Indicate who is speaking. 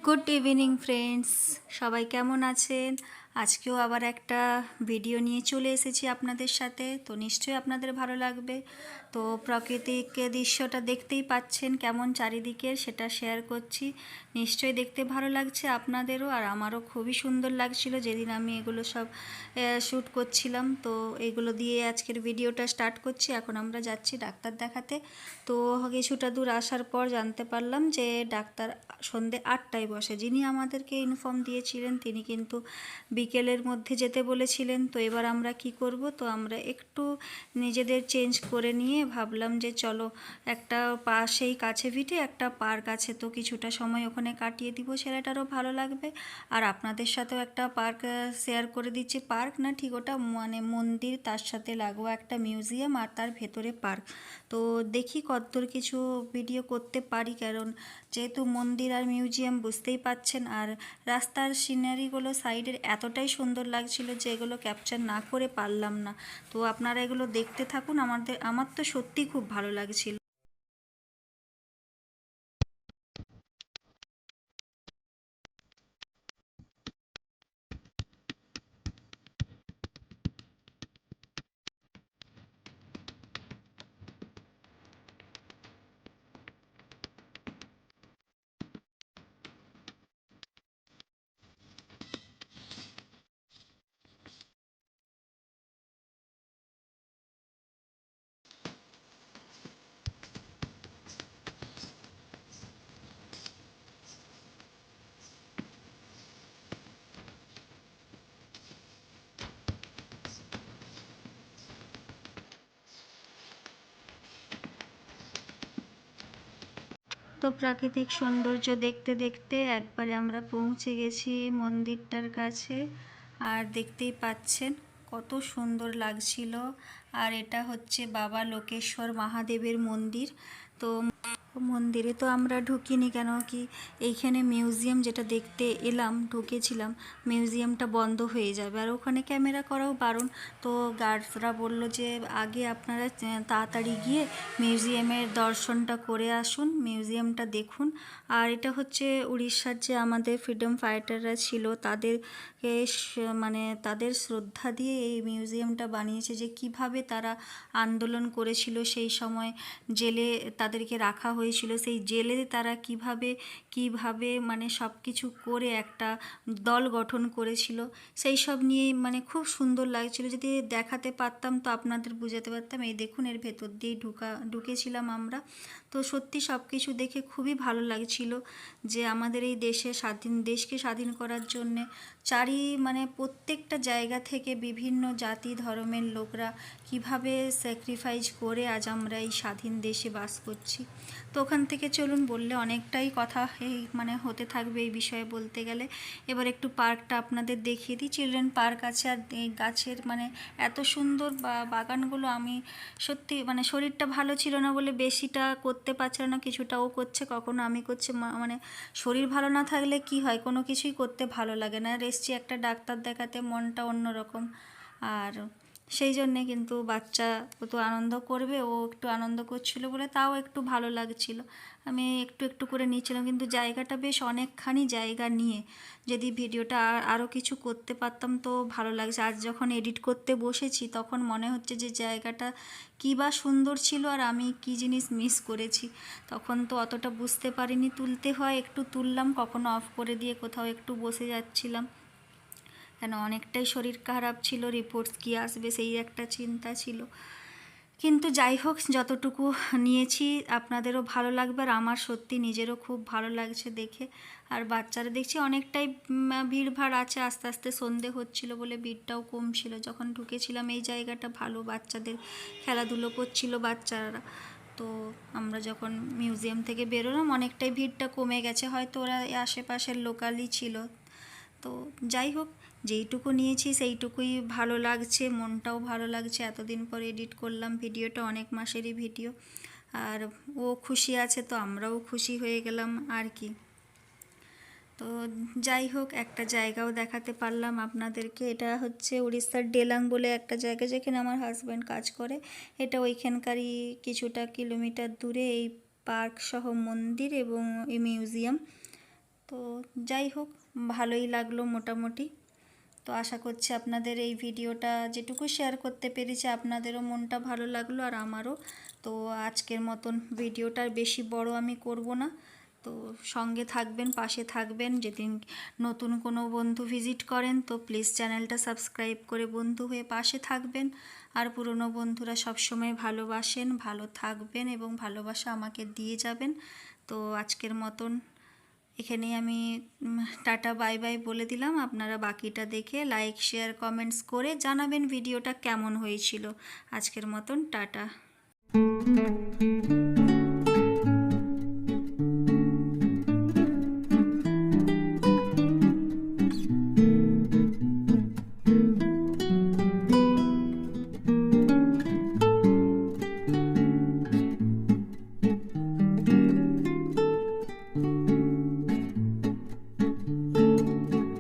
Speaker 1: Good evening friends, সবাই কেমন আছেন? আজকেও আবার একটা ভিডিও নিয়ে চলে এসেছি আপনাদের সাথে। তো নিশ্চয়ই আপনাদের ভালো লাগবে। তো প্রাকৃতিক দৃশ্যটা দেখতেই পাচ্ছেন কেমন চারিদিকে, সেটা শেয়ার করছি। নিশ্চয়ই দেখতে ভালো লাগছে আপনাদেরও, আর আমারও খুবই সুন্দর লাগছিল যেদিন আমি এগুলো সব শ্যুট করছিলাম। তো এগুলো দিয়ে আজকের ভিডিওটা স্টার্ট করছি। এখন আমরা যাচ্ছি ডাক্তার দেখাতে। তো কিছুটা দূর আসার পর জানতে পারলাম যে ডাক্তার সন্ধে 8টায় বসে। যিনি আমাদেরকে ইনফর্ম দিয়েছিলেন তিনি কিন্তু বিকেলের মধ্যে যেতে বলেছিলেন। তো এবার আমরা কি করব, তো আমরা একটু নিজেদের চেঞ্জ করে নিয়ে ভাবলাম যে চলো একটা পাশেই কাছে পিঠে একটা পার্ক আছে, তো কিছুটা সময় ওখানে কাটিয়ে দিব, ছেলেটারও ভালো লাগবে। আর আপনাদের সাথেও একটা পার্ক শেয়ার করে দিচ্ছি। পার্ক না ঠিক, ওটা মানে মন্দির, তার সাথে লাগোয়া একটা মিউজিয়াম, আর তার ভেতরে পার্ক। তো দেখি কতদূর কিছু ভিডিও করতে পারি, কারণ যেহেতু মন্দির আর মিউজিয়াম বুঝতেই পাচ্ছেন। আর রাস্তার সিনারিগুলো সাইডের এতটাই সুন্দর লাগছিল যে এগুলো ক্যাপচার না করে পারলাম না। তো আপনারা এগুলো দেখতে থাকুন, আমার তো সত্যিই খুব ভালো লাগছিল। তো প্রাকৃতিক সৌন্দর্য দেখতে দেখতে একবারে আমরা পৌঁছে গেছি মন্দিরটার কাছে। আর দেখতেই পাচ্ছেন কত সুন্দর লাগছিল। আর এটা হচ্ছে বাবা লোকেশ্বর মহাদেবের মন্দির। তো মন্দিরে তো আমরা ঢুকিনি, কেন কি এইখানে মিউজিয়াম যেটা দেখতে এলাম, ঢুকেছিলাম, মিউজিয়ামটা বন্ধ হয়ে যাবে আর ওখানে ক্যামেরা করাও বারণ। তো গার্ডসরা বলল যে আগে আপনারা তাড়াতাড়ি গিয়ে মিউজিয়ামের দর্শনটা করে আসুন, মিউজিয়ামটা দেখুন। আর এটা হচ্ছে উড়িষ্যার যে আমাদের ফ্রিডম ফাইটাররা ছিল, তাদেরকে মানে তাদের শ্রদ্ধা দিয়ে এই মিউজিয়ামটা বানিয়েছে, যে কিভাবে তারা আন্দোলন করেছিল সেই সময়, জেলে তাদেরকে রাখা হয়েছিল, সেই জেলে তারা কিভাবে কিভাবে মানে সব কিছু করে একটা দল গঠন করেছিল, সেই সব নিয়েই মানে খুব সুন্দর লাগছিল। যদি দেখাতে পারতাম তো আপনাদের বুঝাতে পারতাম। এই দেখুন, এর ভেতর দিয়েই ঢুকেছিলাম আমরা। তো সত্যি সব কিছু দেখে খুবই ভালো লাগছিল যে আমাদের এই দেশকে স্বাধীন করার জন্যে মানে প্রত্যেকটা জায়গা থেকে বিভিন্ন জাতি ধর্মের লোকরা কিভাবে স্যাক্রিফাইস করে আজ আমরা এই স্বাধীন দেশে বাস করছি। তো ওখান থেকে চলুন, বললে অনেকটাই কথা এই মানে হতে থাকবে এই বিষয়ে বলতে গেলে। এবার একটু পার্কটা আপনাদের দেখিয়ে দিই। চিলড্রেন পার্ক আছে, আর এই গাছের মানে এত সুন্দর বাগানগুলো, আমি সত্যি মানে শরীরটা ভালো ছিল না বলে বেশিটা করতে পারছিল না, কিছুটা ও করছে, কখনো আমি করছি। মানে শরীর ভালো না থাকলে কি হয়, কোনো কিছুই করতে ভালো লাগে না। আর এসছি একটা ডাক্তার দেখাতে, মনটা অন্যরকম। আর সেই জন্যে কিন্তু বাচ্চা ও তো আনন্দ করবে, ও একটু আনন্দ করছিল বলে তাও একটু ভালো লাগছিল। আমি একটু একটু করে নিয়েছিলাম, কিন্তু জায়গাটা বেশ অনেকখানি জায়গা নিয়ে, যদি ভিডিওটা আরও কিছু করতে পারতাম তো ভালো লাগছে। আজ যখন এডিট করতে বসেছি তখন মনে হচ্ছে যে জায়গাটা কী বা সুন্দর ছিল, আর আমি কী জিনিস মিস করেছি। তখন তো অতটা বুঝতে পারিনি, তুলতে হয় একটু তুললাম, কখনো অফ করে দিয়ে কোথাও একটু বসে যাচ্ছিলাম, কেন অনেকটাই শরীর খারাপ ছিল, রিপোর্টস কী আসবে সেই একটা চিন্তা ছিল। কিন্তু যাই হোক, যতটুকু নিয়েছি আপনাদেরও ভালো লাগবে, আর আমার সত্যি নিজেরও খুব ভালো লাগছে দেখে। আর বাচ্চারা দেখছি অনেকটাই ভিড়ভাড় আছে, আস্তে আস্তে সন্ধে হচ্ছিল বলে ভিড়টাও কম ছিল। যখন ঢুকেছিলাম এই জায়গাটা ভালো, বাচ্চাদের খেলাধুলো করছিল বাচ্চারা। তো আমরা যখন মিউজিয়াম থেকে বেরোলাম অনেকটাই ভিড়টা কমে গেছে, হয়তো ওরা আশেপাশের লোকালই ছিল। তো যাই হোক, যেইটুকু নিয়েছি সেইটুকুই ভালো লাগছে, মনটাও ভালো লাগছে। এতদিন পর এডিট করলাম ভিডিওটা, অনেক মাসেরই ভিডিও, আর ও খুশি আছে তো আমরাও খুশি হয়ে গেলাম আর কি। তো যাই হোক, একটা জায়গাও দেখাতে পারলাম আপনাদেরকে। এটা হচ্ছে উড়িষ্যার ডেলাং বলে একটা জায়গা, যেখানে আমার হাজব্যান্ড কাজ করে। এটা ওইখানকারই কিছুটা কিলোমিটার দূরে এই পার্ক সহ মন্দির এবং এই মিউজিয়াম। তো তো যাই হোক, ভালোই লাগলো মোটামুটি। তো আশা করছি আপনাদের এই ভিডিওটা যেটুকু শেয়ার করতে পেরেছি আপনাদেরও মনটা ভালো লাগলো আর আমারও। তো আজকের মতন ভিডিওটা বেশি বড় আমি করব না। তো সঙ্গে থাকবেন, পাশে থাকবেন। যেদিন নতুন কোনো বন্ধু ভিজিট করেন তো প্লিজ চ্যানেলটা সাবস্ক্রাইব করে বন্ধু হয়ে পাশে থাকবেন। আর পুরনো বন্ধুরা সবসময় ভালোবাসেন, ভালো থাকবেন এবং ভালোবাসা আমাকে দিয়ে যাবেন। তো আজকের মতন এখানেই আমি টাটা বাই বাই বলে দিলাম। আপনারা বাকিটা দেখে লাইক শেয়ার কমেন্টস করে জানাবেন ভিডিওটা কেমন হয়েছিল। আজকের মতন টাটা।